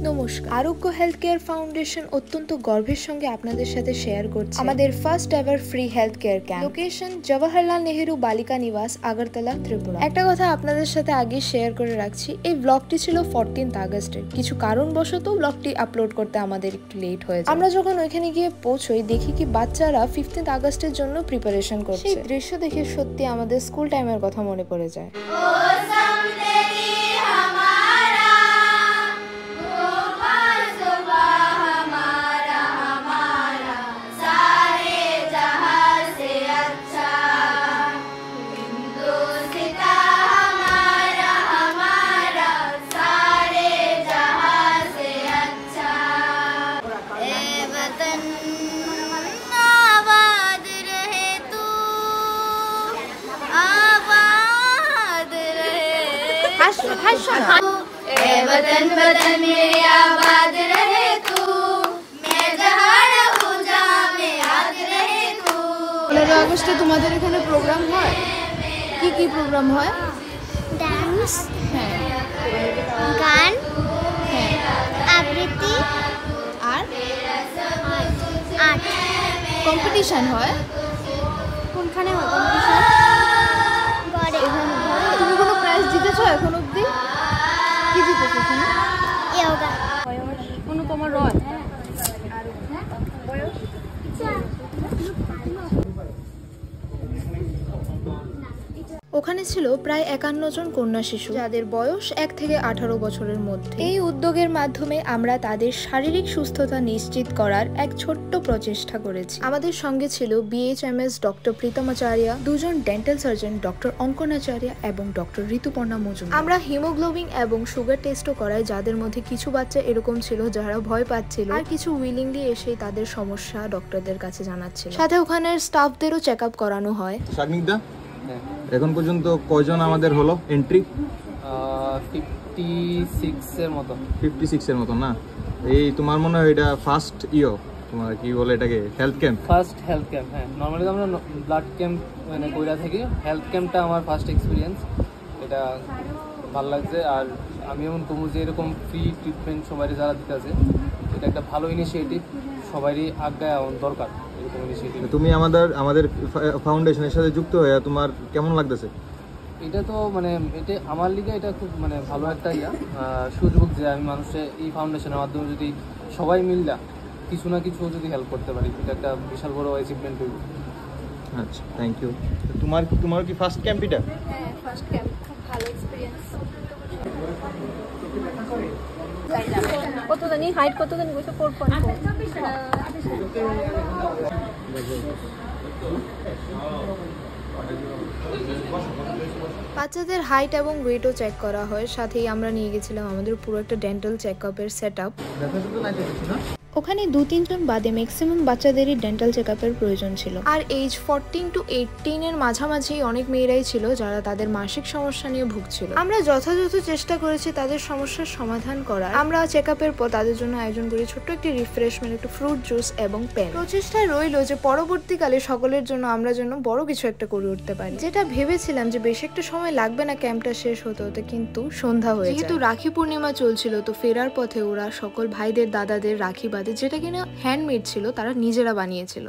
নমস্কার, আরোগ্য health care foundation অত্যন্ত গর্বের সঙ্গে আপনাদের সাথে শেয়ার করছে আমাদের first ever free health care camp. Location Jawaharlal Nehru বালিকা নিবাস, আগরতলা, ত্রিপুরা। একটা কথা আপনাদের সাথে আগে শেয়ার করে রাখছি, এই ব্লগটি ছিল 14 আগস্টের। কিছু কারণবশত ব্লগটি আপলোড করতে আমাদের একটু লেট হয়েছে। আমরা যখন ওইখানে গিয়ে পৌঁছই, দেখি কি বাচ্চারা 15 আগস্টের জন্য প্রিপারেশন করছে। সেই দৃশ্য দেখে সত্যি আমাদের স্কুল টাইমের কথা মনে পড়ে যায়। वतन वतन मेरे आबाद रहे तू, मैं जहाँ रहूँ जहाँ में याद रहे तू। 15 আগস্টে তোমাদের এখানে প্রোগ্রাম হয়? কি কি প্রোগ্রাম হয়? ডান্স, হ্যাঁ, গান, হ্যাঁ, আবৃত্তি আর আর্ট। কম্পিটিশন হয়? কোনখানে হয় কম্পিটিশন? গড়ে। তুমি কোনো প্রাইজ জিতেছো এখন অবধি? কি জিতেছো তুমি? ইয়োগা। অনুপমা রয়। ওখানে ছিল প্রায় 51 জন কন্যা শিশু, যাদের বয়স 1 থেকে 18 বছরের মধ্যে। এই উদ্যোগের মাধ্যমে আমরা তাদের শারীরিক সুস্থতা নিশ্চিত করার এক ছোট্ট প্রচেষ্টা করেছি। আমাদের সঙ্গে ছিল BHMS ডক্টর প্রীতমাচার্য, 2 জন ডেন্টাল সার্জন ডক্টর অঙ্কনাচার্য এবং ডক্টর ঋতুপর্ণা মজুমদার। আমরা হিমোগ্লোবিন এবং সুগার টেস্টও করাই, যাদের মধ্যে কিছু বাচ্চা এরকম ছিল যারা ভয় পাচ্ছিল, আর কিছু উইলিংলি এসে তাদের সমস্যা ডক্টরদের কাছে জানাচ্ছিল। সাথে ওখানের স্টাফদেরও চেক আপ করানো হয়। এখন পর্যন্ত কয়জন আমাদের হলো এন্ট্রি? 56 এর মতো। 56 এর মতো না? এই তোমার মনে হয় এটা ফার্স্ট তোমার কি বলে এটাকে health camp? First health camp, হ্যাঁ। নর্মালি আমরা ব্লাড ক্যাম্প মানে কইরা থাকি, হেলথ ক্যাম্পটা আমার ফার্স্ট এক্সপিরিয়েন্স। এটা ভালো লাগছে। আর আমি যেমন তুমি যে এরকম ফ্রি ট্রিটমেন্ট সবাই যারা দিতেছে, এটা একটা ভালো ইনিশিয়েটিভ, সবারই আজ্ঞায় দরকার এরকম ইনিশিয়েটিভ। তুমি আমাদের ফাউন্ডেশনের সাথে যুক্ত হয়ে তোমার কেমন লাগতেছে? এটা তো মানে এটা আমার লিগে এটা খুব মানে ভালো একটা সুযোগ যে আমি মানুষের এই ফাউন্ডেশনের মাধ্যমে যদি সবাই মিললা কিছু না কিছু যদি হেল্প করতে পারি, এটা একটা বিশাল বড় অ্যাচিভমেন্ট হইব। আচ্ছা, থ্যাংক ইউ। তোমার কি ফার্স্ট ক্যাম্প এটা? হ্যাঁ, ফার্স্ট ক্যাম্প, খুব ভালো এক্সপেরিয়েন্স। কত জানি হাইট, কত জানি কইছো 4.4। বাচ্চাদের হাইট এবং ওয়েটও চেক করা হয়। সাথেই আমরা নিয়ে গেছিলাম আমাদের পুরো একটা ডেন্টাল চেকআপের সেটআপ। ওখানে 2-3 জন বাদে ম্যাক্সিমাম বাচ্চাদেরই ডেন্টাল চেকআপের প্রয়োজন ছিল। আর এজ 14 to 18 এর মাঝামাঝি অনেক মেয়েরাই ছিল যারা তাদের মাসিক সমস্যা নিয়ে ভুগছিল। আমরা যথাযথ চেষ্টা করেছি তাদের সমস্যার সমাধান করার। আমরা চেকআপের পর তাদের জন্য আয়োজন করি ছোট্ট একটি রিফ্রেশমেন্ট, একটু ফ্রুট জুস এবং পেন। প্রচেষ্টায় রইল যে পরবর্তীকালে সকলের জন্য আমরা যেন বড় কিছু একটা করে উঠতে পারি। যেটা ভেবেছিলাম যে বেশ একটা সময় লাগবে না ক্যাম্পটা শেষ হতে হতে, কিন্তু সন্ধ্যা হয়ে যায়। যেহেতু রাখি পূর্ণিমা চলছিল, তো ফেরার পথে ওরা সকল ভাইদের দাদাদের রাখি বাঁধে, যেটা কিনা হ্যান্ডমেড ছিল, তারা নিজেরা বানিয়েছিল।